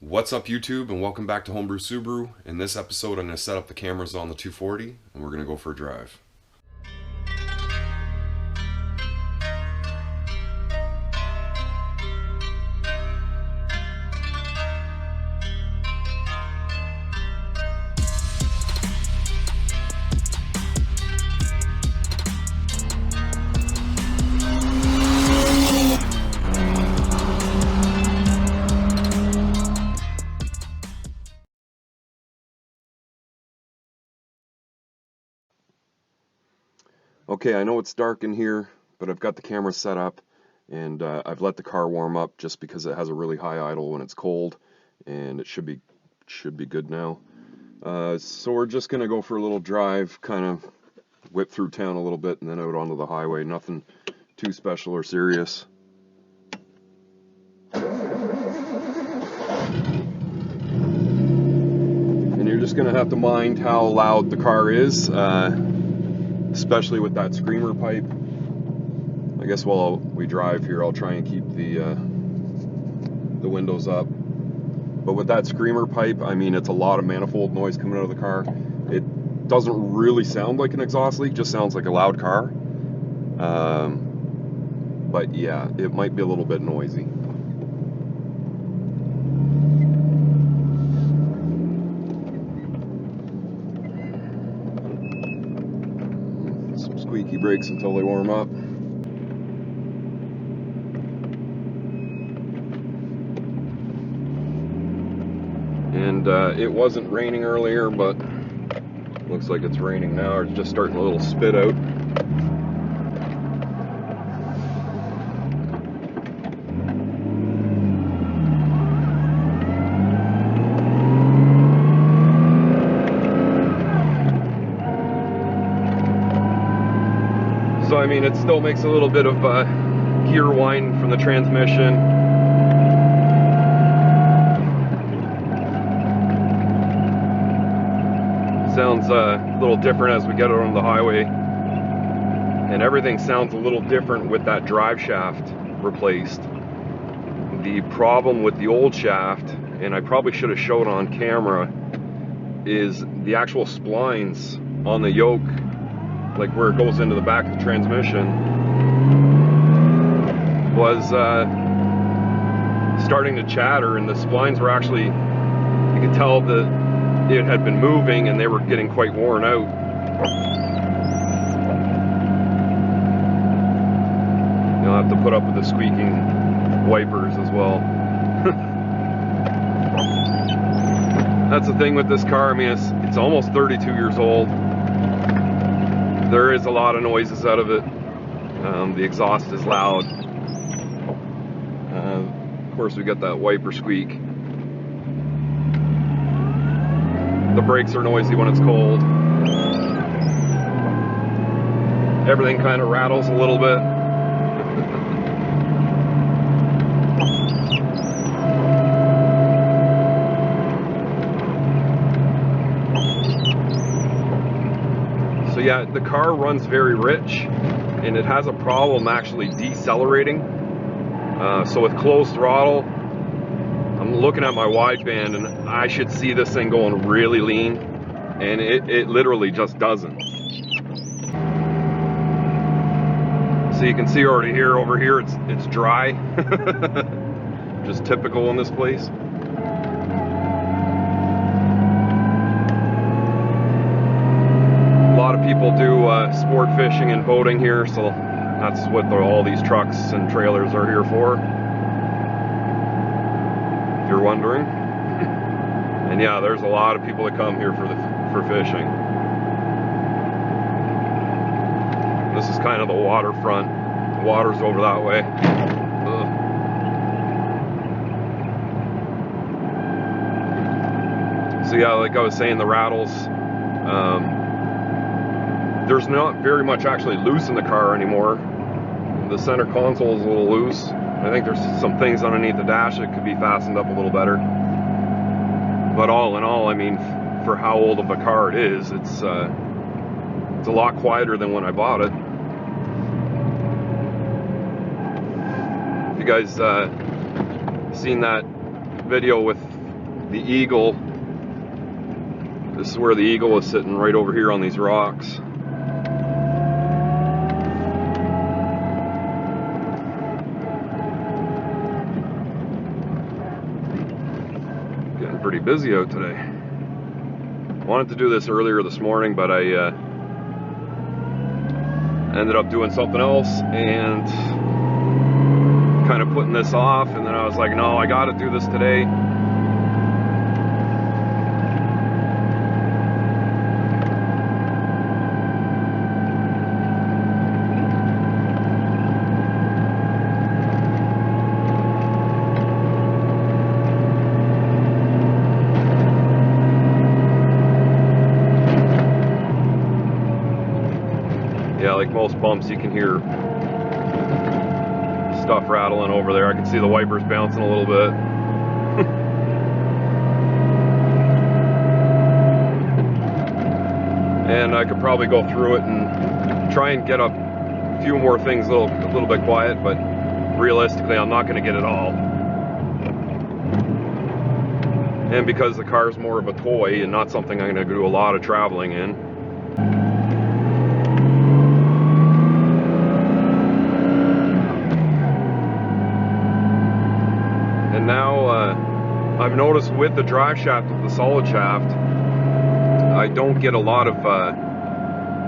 What's up YouTube, and welcome back to Homebrew Subaru. In this episode I'm going to set up the cameras on the 240 and we're going to go for a drive. Okay, I know it's dark in here, but I've got the camera set up, and I've let the car warm up just because it has a really high idle when it's cold, and it should be good now. So we're just gonna go for a little drive, kind of whip through town a little bit, and then out onto the highway. Nothing too special or serious. And you're just gonna have to mind how loud the car is. Especially with that screamer pipe. I guess while we drive here, I'll try and keep the windows up. But with that screamer pipe, I mean, it's a lot of manifold noise coming out of the car. It doesn't really sound like an exhaust leak, just sounds like a loud car. But yeah, it might be a little bit noisy. Squeaky brakes until they warm up. And it wasn't raining earlier, but looks like it's raining now. It's just starting a little spit out. So I mean, it still makes a little bit of gear whine from the transmission. Sounds a little different as we get out on the highway. And everything sounds a little different with that drive shaft replaced. The problem with the old shaft, and I probably should have showed on camera, is the actual splines on the yoke, like where it goes into the back of the transmission, was starting to chatter, and the splines were actually, you could tell that it had been moving and they were getting quite worn out. You'll have to put up with the squeaking wipers as well. That's the thing with this car. I mean, it's almost 32 years old. There is a lot of noises out of it. The exhaust is loud. Of course, we got that wiper squeak. The brakes are noisy when it's cold. Everything kind of rattles a little bit. So yeah, the car runs very rich, and it has a problem actually decelerating. So with closed throttle, I'm looking at my wideband and I should see this thing going really lean, and it literally just doesn't. So you can see already here, over here, it's dry. Just typical in this place. A lot of people do sport fishing and boating here, so that's what all these trucks and trailers are here for, if you're wondering. And yeah, there's a lot of people that come here for fishing. This is kind of the waterfront. The water's over that way. So yeah, like I was saying, the rattles. There's not very much actually loose in the car anymore. The center console is a little loose. I think there's some things underneath the dash that could be fastened up a little better. But all in all, I mean, for how old of a car it is, it's a lot quieter than when I bought it. If you guys seen that video with the Eagle. This is where the Eagle is sitting, right over here on these rocks. Getting pretty busy out today. Wanted to do this earlier this morning, but I ended up doing something else and kind of putting this off, and then I was like, no, I gotta do this today. Yeah, like most bumps, you can hear stuff rattling over there. I can see the wipers bouncing a little bit. And I could probably go through it and try and get a few more things a little bit quiet, but realistically, I'm not going to get it all. And because the car is more of a toy and not something I'm going to do a lot of traveling in. And now I've noticed with the drive shaft of the solid shaft, I don't get a lot of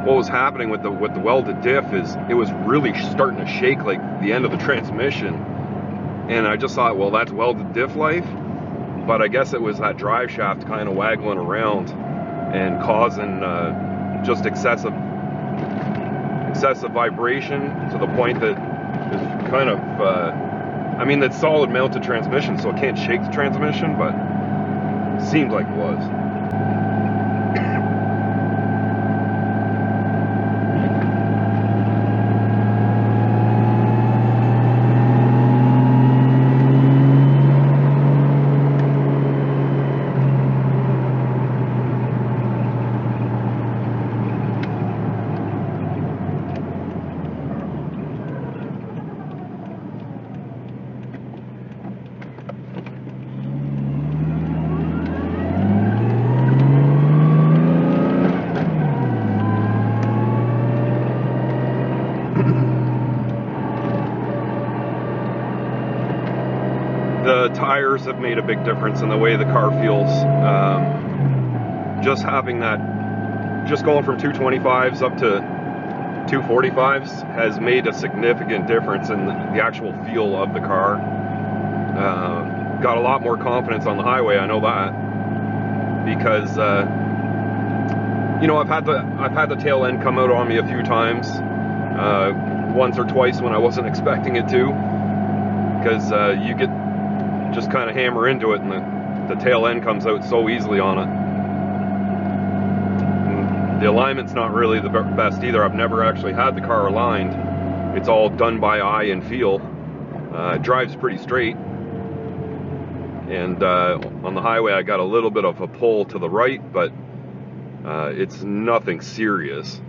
what was happening with the welded diff is it was really starting to shake like the end of the transmission, and I just thought, well, that's welded diff life, but I guess it was that drive shaft kind of waggling around and causing just excessive vibration to the point that it's kind of I mean, it's solid mounted transmission, so it can't shake the transmission, but it seemed like it was. The tires have made a big difference in the way the car feels. Just having that, just going from 225s up to 245s has made a significant difference in the actual feel of the car. Got a lot more confidence on the highway, I know that, because you know, I've had the tail end come out on me a few times, once or twice when I wasn't expecting it to, because you get just kind of hammer into it and the tail end comes out so easily on it. And the alignment's not really the best either. I've never actually had the car aligned. It's all done by eye and feel. It drives pretty straight, and on the highway I got a little bit of a pull to the right, but it's nothing serious.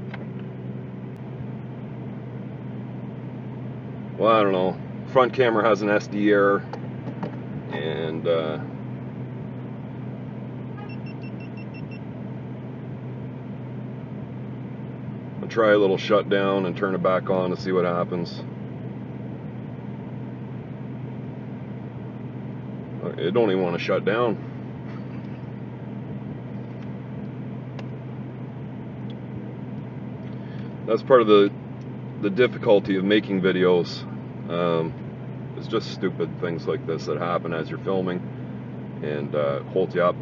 Well, I don't know. Front camera has an SD error, and I'll try a little shutdown and turn it back on to see what happens. It don't even want to shut down. That's part of the difficulty of making videos. It's just stupid things like this that happen as you're filming, and holds you up.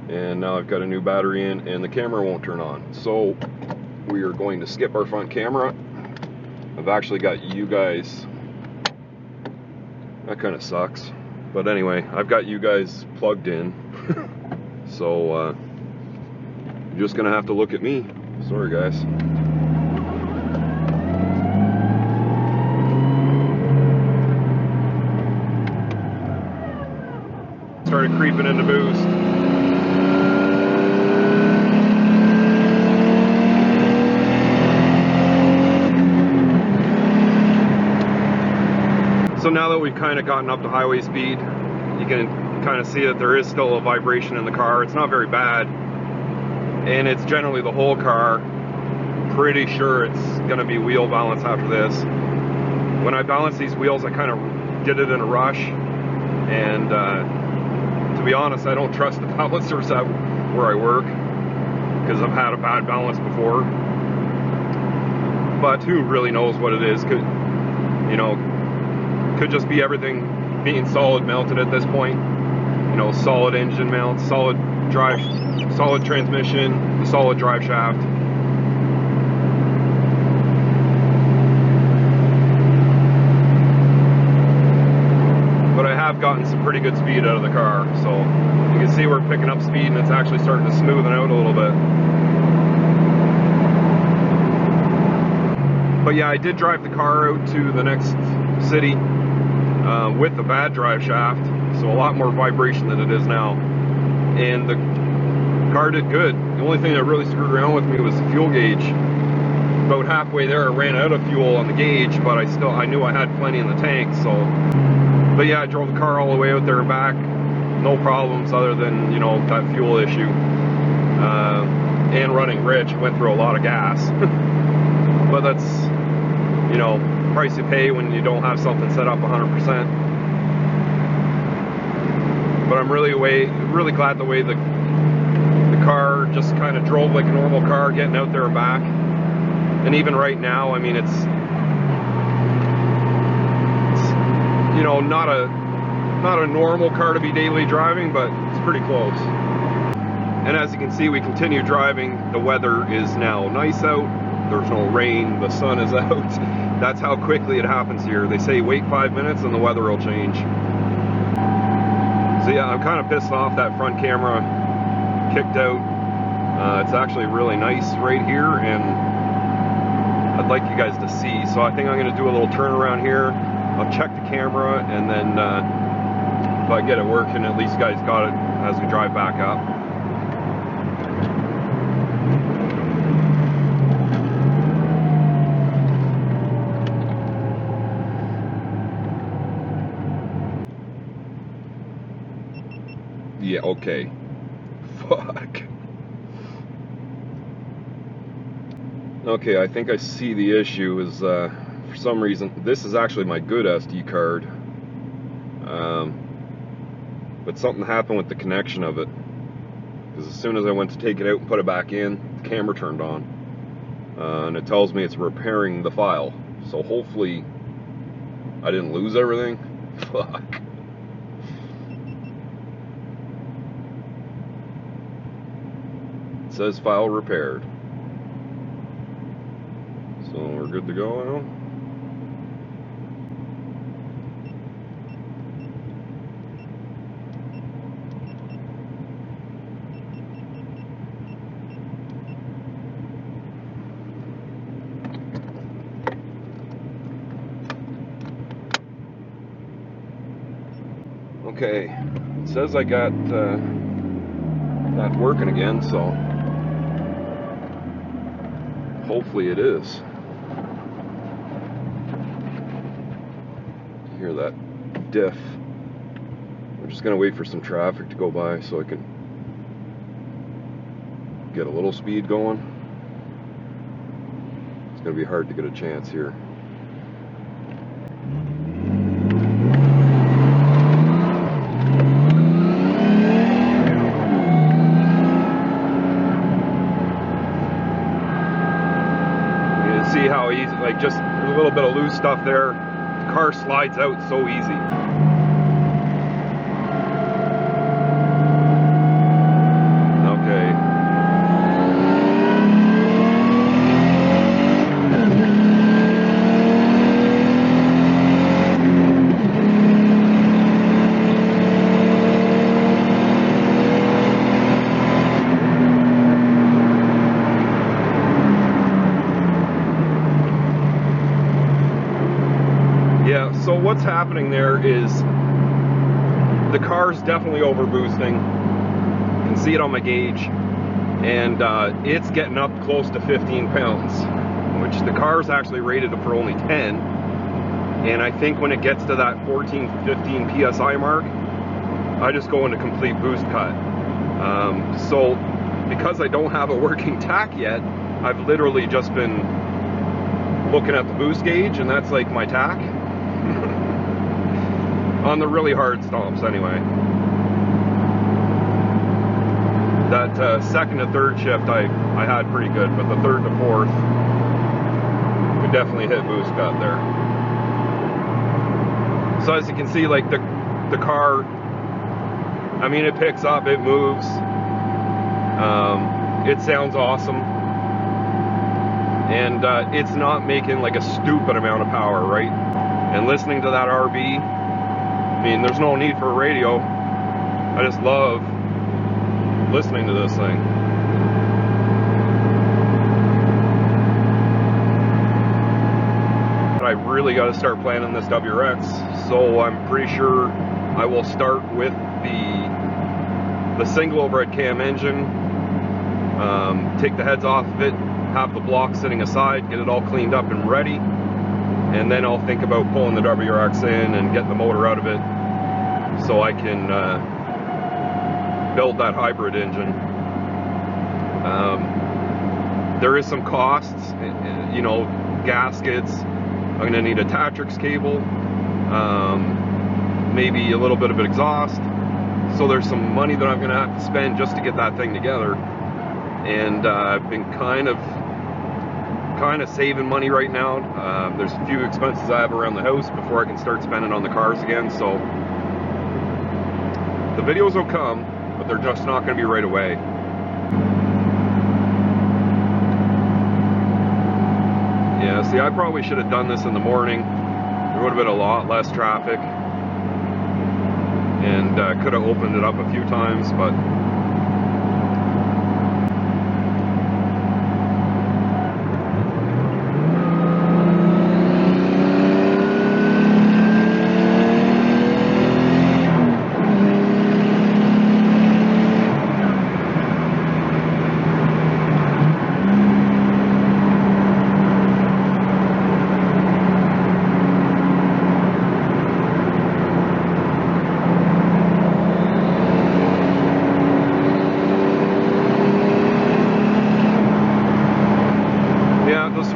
And now I've got a new battery in and the camera won't turn on. So we are going to skip our front camera. I've actually got you guys, that kind of sucks, but anyway, I've got you guys plugged in. So you're just gonna have to look at me. Sorry guys. Started creeping into boost. So now that we've kind of gotten up to highway speed, you can kind of see that there is still a vibration in the car. It's not very bad, and it's generally the whole car. Pretty sure it's going to be wheel balance after this. When I balance these wheels, I kind of did it in a rush, and to be honest, I don't trust the balancers out where I work, because I've had a bad balance before. But who really knows what it is? Could, you know, could just be everything being solid mounted at this point. You know, solid engine mount, solid drive, solid transmission, solid drive shaft. But I have gotten some pretty good speed out of the car, so you can see we're picking up speed and it's actually starting to smoothen out a little bit. But yeah, I did drive the car out to the next city with the bad drive shaft, so a lot more vibration than it is now. And the car did good. The only thing that really screwed around with me was the fuel gauge. About halfway there, I ran out of fuel on the gauge, but I knew I had plenty in the tank, so. But yeah, I drove the car all the way out there and back. No problems other than, you know, that fuel issue. And running rich, went through a lot of gas. But that's, you know, price you pay when you don't have something set up 100%. But I'm really glad the way the car just kind of drove like a normal car, getting out there and back. And even right now, I mean, it's you know, not a normal car to be daily driving, but it's pretty close. And as you can see, we continue driving. The weather is now nice out. There's no rain, the sun is out. That's how quickly it happens here. They say wait 5 minutes and the weather will change. So yeah, I'm kind of pissed off that front camera kicked out. It's actually really nice right here, and I'd like you guys to see. So I think I'm going to do a little turnaround here. I'll check the camera, and then if I get it working, at least you guys got it as we drive back up. Yeah, okay. Fuck. Okay, I think I see the issue is, for some reason, this is actually my good SD card. But something happened with the connection of it. Because as soon as I went to take it out and put it back in, the camera turned on. And it tells me it's repairing the file. So hopefully I didn't lose everything. Fuck. It says file repaired. So we're good to go now. Okay, it says I got that working again, so hopefully it is. You hear that diff. I'm just gonna wait for some traffic to go by so I can get a little speed going. It's gonna be hard to get a chance here. See how easy, like just a little bit of loose stuff there, the car slides out so easy. Okay. So what's happening there is the car's definitely over boosting. You can see it on my gauge, and it's getting up close to 15 pounds, which the car's actually rated for only 10. And I think when it gets to that 14, 15 PSI mark, I just go into complete boost cut. So because I don't have a working tack yet, I've literally just been looking at the boost gauge, and that's like my tack. On the really hard stomps anyway. That second to third shift I had pretty good, but the third to fourth, we definitely hit boost cut there. So as you can see, like the car, I mean, it picks up, it moves, it sounds awesome, and it's not making like a stupid amount of power, right? And listening to that RB, I mean, there's no need for a radio. I just love listening to this thing. I really got to start planning this WRX, so I'm pretty sure I will start with the single overhead cam engine, take the heads off of it, have the block sitting aside, get it all cleaned up and ready, and then I'll think about pulling the WRX in and getting the motor out of it so I can build that hybrid engine. There is some costs, you know, gaskets. I'm going to need a Tatrix cable, maybe a little bit of exhaust. So there's some money that I'm going to have to spend just to get that thing together. And I've been kind of saving money right now. There's a few expenses I have around the house before I can start spending on the cars again. So the videos will come, but they're just not going to be right away. Yeah, see, I probably should have done this in the morning. There would have been a lot less traffic, and could have opened it up a few times, but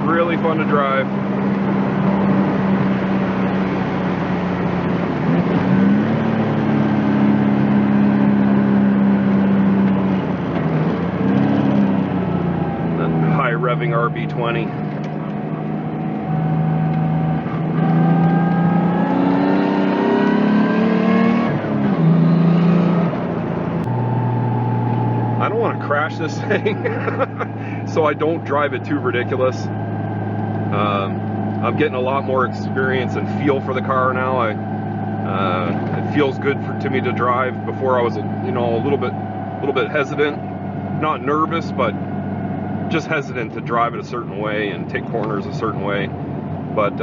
really fun to drive. That high revving RB20. I don't want to crash this thing, so I don't drive it too ridiculous. I'm getting a lot more experience and feel for the car now. It feels good to me to drive. Before I was, you know, a little bit hesitant, not nervous, but just hesitant to drive it a certain way and take corners a certain way. But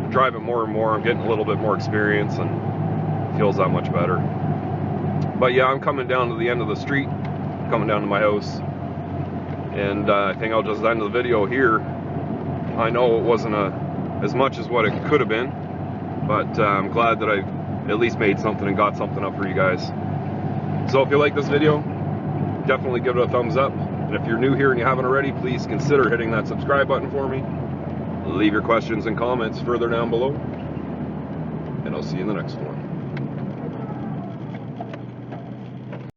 drive it more and more, I'm getting a little bit more experience, and it feels that much better. But yeah, I'm coming down to the end of the street, coming down to my house, and I think I'll just end the video here. I know it wasn't as much as what it could have been, but I'm glad that I at least made something and got something up for you guys. So if you like this video, definitely give it a thumbs up. And if you're new here and you haven't already, please consider hitting that subscribe button for me. Leave your questions and comments further down below, and I'll see you in the next one.